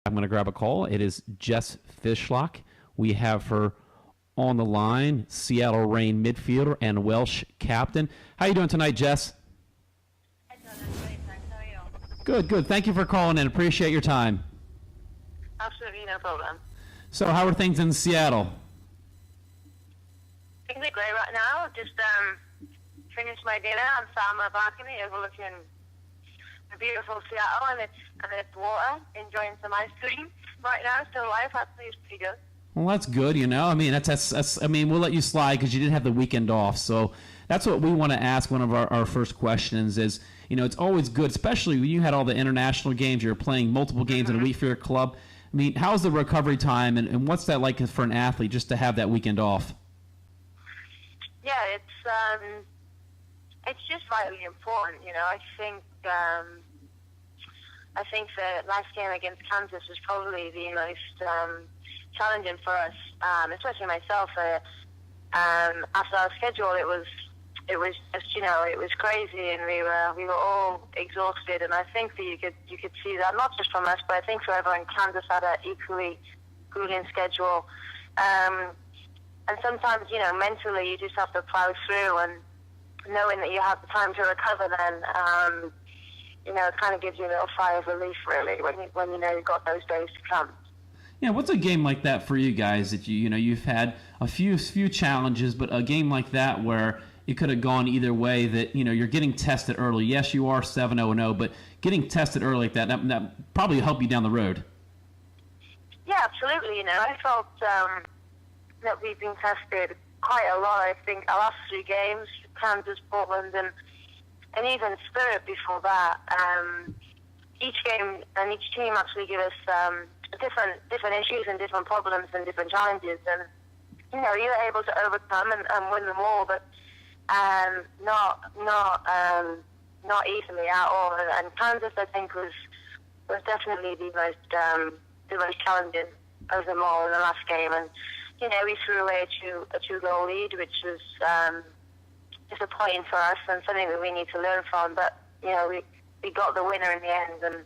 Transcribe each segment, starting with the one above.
I'm going to grab a call. It is Jess Fishlock. We have her on the line, Seattle Reign midfielder and Welsh captain. How are you doing tonight, Jess? Hi, John. I'm great, thanks. How are you? Good, good. Thank you for calling in. Appreciate your time. Absolutely no problem. So how are things in Seattle? Things are great right now. Just finished my dinner. I'm sat on my balcony overlooking the beautiful Seattle and its water, enjoying some ice cream right now. So life actually is pretty good. Well, that's good, you know. I mean, that's I mean, we'll let you slide because you did have the weekend off. So that's what we want to ask. One of our first questions is, you know, it's always good, especially when you had all the international games. You're playing multiple games in a week for your club. I mean, how's the recovery time, and what's that like for an athlete just to have that weekend off? Yeah, it's just vitally important. You know, I think the last game against Kansas was probably the most challenging for us, especially myself. After our schedule, it was just, you know, it was crazy, and we were all exhausted. And I think that you could see that not just from us, but I think for everyone. Kansas had an equally grueling schedule, and sometimes, you know, mentally you just have to plow through, and knowing that you have the time to recover, then you know, it kind of gives you a little sigh of relief, really, when you know you've got those days to come. Yeah, what's a game like that for you guys that you know you've had a few challenges, but a game like that where it could have gone either way, that, you know, you're getting tested early. Yes, you are 7-0-0, but getting tested early like that probably help you down the road. Yeah, absolutely. You know, I felt that we've been tested quite a lot. I think our last 3 games, Kansas, Portland, and even Spirit before that, each game and each team actually give us different issues and different problems and different challenges, and, you know, you're able to overcome and win them all, but not easily at all. And Kansas, I think, was definitely the most challenging of them all in the last game. And, you know, we threw away a 2-goal lead, which was disappointing for us and something that we need to learn from. But, you know, we got the winner in the end, and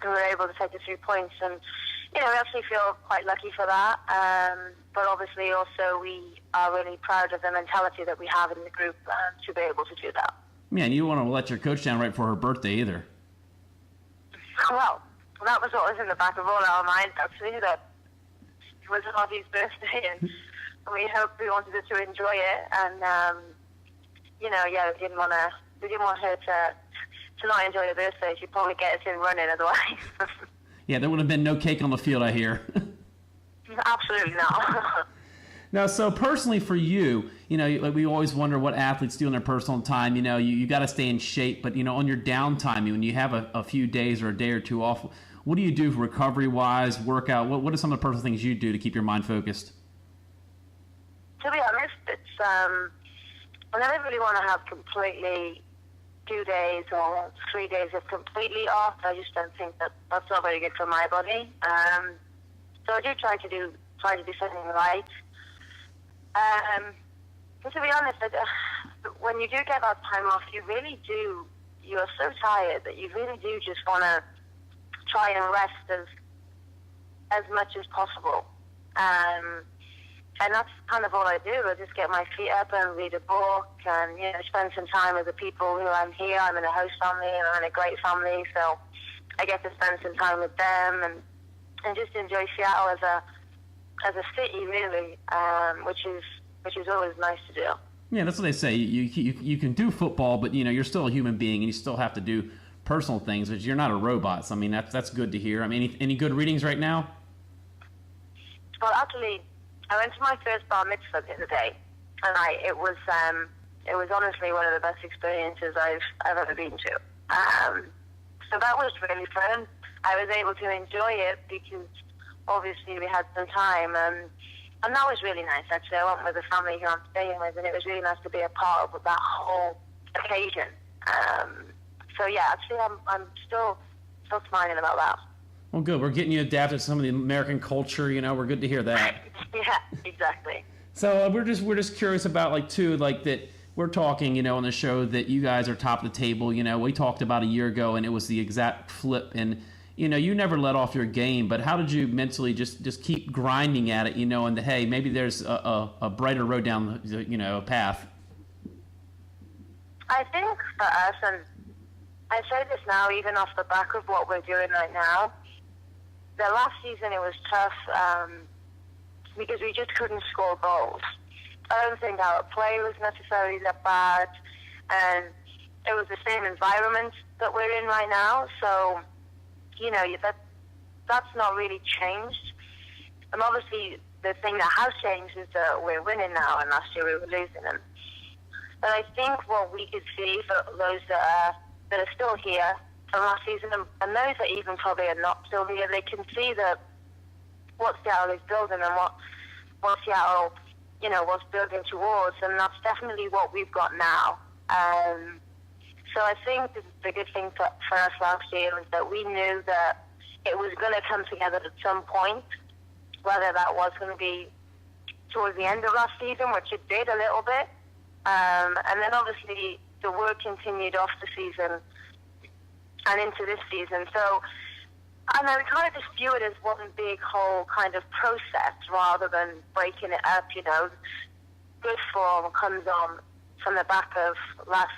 we were able to take the 3 points. And, you know, we actually feel quite lucky for that. But obviously also we are really proud of the mentality that we have in the group to be able to do that. Yeah, and you don't want to let your coach down right for her birthday either. Well, that was what was in the back of all our minds, actually, that it was Harvey's birthday, and we wanted her to enjoy it. And, you know, yeah, we didn't want her to not enjoy her birthday. She'd probably get us in running otherwise. Yeah, there would have been no cake on the field, I hear. Absolutely not. Now, so personally for you, you know, like we always wonder what athletes do in their personal time. You know, you got to stay in shape, but, you know, on your downtime, when you have a few days or a day or two off, what do you do recovery-wise, workout? What are some of the personal things you do to keep your mind focused? To be honest, it's I never really want to have completely 2 days or 3 days of completely off. I just don't think that's not very good for my body. So I do try to do something right. But to be honest, when you do get that time off, you are so tired that you really do just want to try and rest as much as possible. And that's kind of all I do. I just get my feet up and read a book and, you know, spend some time with the people who I'm here. I'm in a host family and I'm in a great family, so I get to spend some time with them and just enjoy Seattle as a city, really, which is always nice to do. Yeah, that's what they say. You can do football, but, you know, you're still a human being, and you still have to do personal things, but you're not a robot. So, I mean, that's good to hear. I mean, any good readings right now? Well, actually, I went to my first bar mitzvah the other day, and it was honestly one of the best experiences I've ever been to. So that was really fun. I was able to enjoy it because obviously we had some time, and that was really nice. Actually, I went with the family who I'm staying with, and it was really nice to be a part of that whole occasion. So yeah, actually, I'm still smiling about that. Well, good. We're getting you adapted to some of the American culture. You know, we're good to hear that. Yeah, exactly. So we're just curious about, like, too, like, that we're talking, you know, on the show that you guys are top of the table. You know, we talked about a year ago, and it was the exact flip. And you never let off your game, but how did you mentally just keep grinding at it, and hey, maybe there's a brighter road down the path? I think for us, and I say this now even off the back of what we're doing right now, the last season it was tough because we just couldn't score goals. I don't think our play was necessarily that bad, and it was the same environment that we're in right now, so that's not really changed. And obviously, the thing that has changed is that we're winning now, and last year we were losing them. But I think what we could see for those that are still here from last season, and those that even probably are not still here, they can see that what Seattle is building and what Seattle, was building towards, and that's definitely what we've got now. So I think the good thing for us last year was that we knew that it was going to come together at some point, whether that was going to be towards the end of last season, which it did a little bit, and then obviously the work continued off the season and into this season. So I know we kind of just view it as one big whole kind of process rather than breaking it up, Good form comes on from the back of last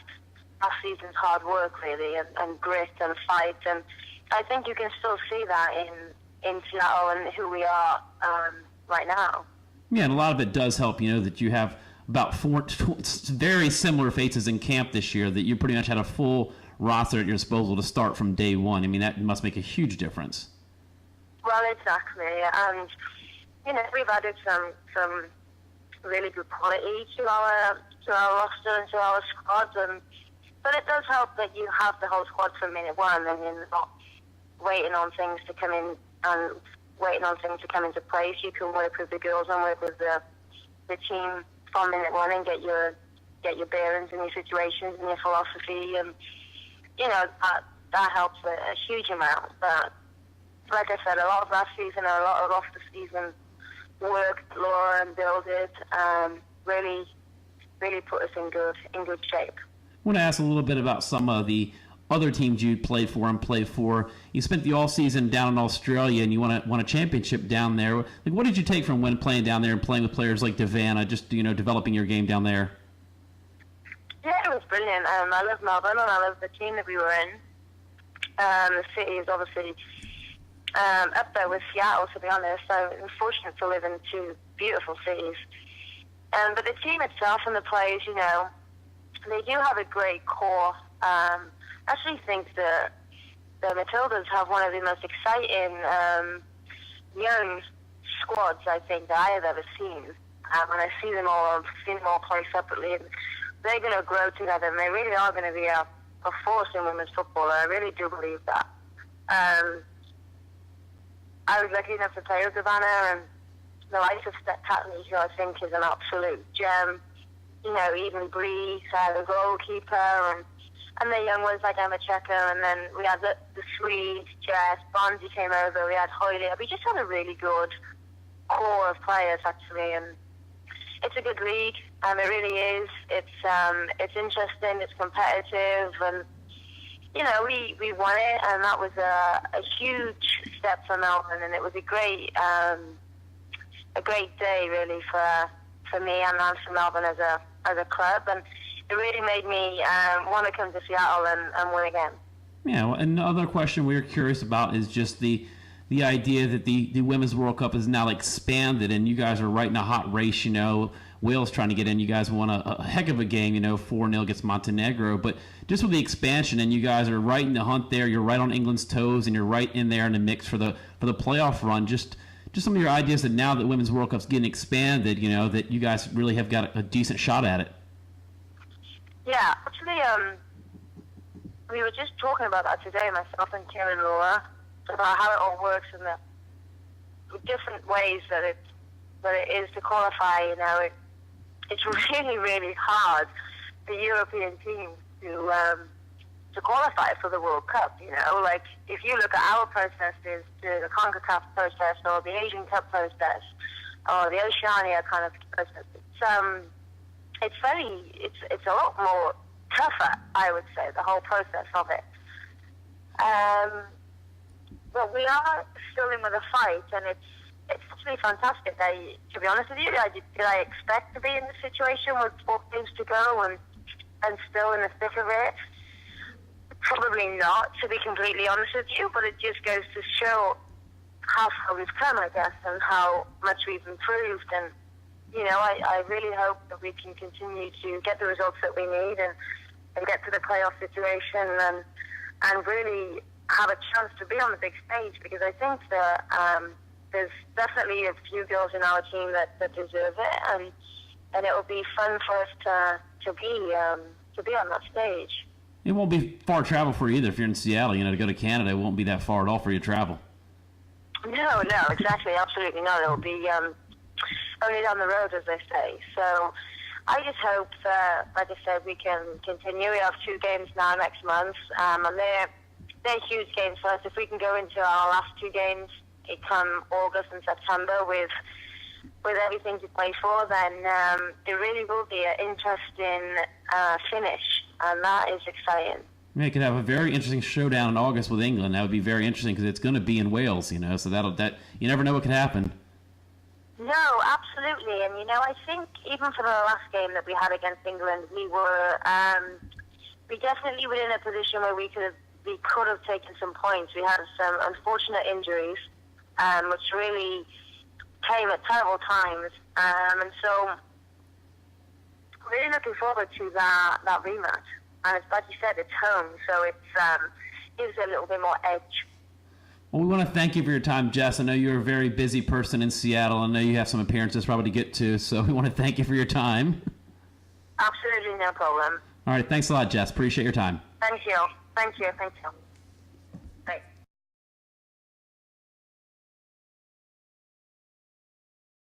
season's hard work, really, and grit and fight. And I think you can still see that in Seattle and who we are right now. Yeah, and a lot of it does help, that you have about 4 very similar faces in camp this year, that you pretty much had a full roster at your disposal to start from day one. I mean, that must make a huge difference. Well, exactly. And, we've added some really good quality to our roster and to our squad. But it does help that you have the whole squad from minute one, and you're not waiting on things to come in and waiting on things to come into place. You can work with the girls and work with the team from minute one and get your bearings and your situations and your philosophy, and that helps a huge amount. But like I said, a lot of last season and a lot of off the season work, Laura and Bill did, really put us in good shape. I want to ask a little bit about some of the other teams you played for. You spent the all season down in Australia, and you won a championship down there. Like, what did you take from when playing down there and playing with players like Devana, just developing your game down there? Yeah, it was brilliant. I love Melbourne, and I love the team that we were in. The city is obviously up there with Seattle, to be honest. So I'm fortunate to live in two beautiful cities. But the team itself and the players, they do have a great core. I actually think the Matildas have one of the most exciting young squads, I think, that I have ever seen. When I see them all, I've seen them all play separately, and they're going to grow together, and they really are going to be a force in women's football. I really do believe that. I was lucky enough to play with Savannah, and the likes of Steph Tatley, who I think is an absolute gem. Even Bree, the goalkeeper, and the young ones like Emma Checker, and then we had the Swedes, Jess, Bonzi came over, we had Hoyle. We just had a really good core of players, actually, and it's a good league. It really is. It's interesting, it's competitive, and we won it, and that was a huge step for Melbourne, and it was a great day really for me and for Melbourne as a club, and it really made me want to come to Seattle and win again. Yeah, well, another question we were curious about is just the idea that the Women's World Cup is now expanded, and you guys are right in a hot race. Wales trying to get in. You guys won a heck of a game, 4-0 against Montenegro. But just with the expansion, and you guys are right in the hunt there. You're right on England's toes, and you're right in there in the mix for the playoff run. Just some of your ideas that now that Women's World Cup's getting expanded, that you guys really have got a decent shot at it. Yeah, actually, we were just talking about that today, myself and Kim and Laura, about how it all works and the different ways that it is to qualify. It's really, really hard for European teams to qualify for the World Cup. Like if you look at our processes, the CONCACAF process or the Asian Cup process or the Oceania kind of process, it's a lot more tougher, I would say, the whole process of it. but we are still in with a fight, and it's actually fantastic. To be honest with you, did I expect to be in this situation with 4 games to go and still in the thick of it? Probably not, to be completely honest with you, but it just goes to show how far we've come, I guess, and how much we've improved. And, I really hope that we can continue to get the results that we need and get to the playoff situation and really have a chance to be on the big stage, because I think that there's definitely a few girls in our team that deserve it, and it will be fun for us to be on that stage. It won't be far travel for you either if you're in Seattle. To go to Canada, it won't be that far at all for you to travel. No, exactly, absolutely not. It'll be only down the road, as they say. So I just hope that, like I said, we can continue. We have 2 games now next month, and they're huge games for us. If we can go into our last 2 games come August and September with everything to play for, then it really will be an interesting finish, and that is exciting. Yeah, you could have a very interesting showdown in August with England. That would be very interesting because it's going to be in Wales, so that you never know what could happen. No, absolutely, and I think even for the last game that we had against England, we definitely were in a position where we could have taken some points. We had some unfortunate injuries, which really came at terrible times, and so really looking forward to that rematch. And it's like you said, it's home, so it gives it a little bit more edge. Well, we want to thank you for your time, Jess. I know you're a very busy person in Seattle. I know you have some appearances probably to get to, so we want to thank you for your time. Absolutely no problem. All right, thanks a lot, Jess. Appreciate your time. Thank you.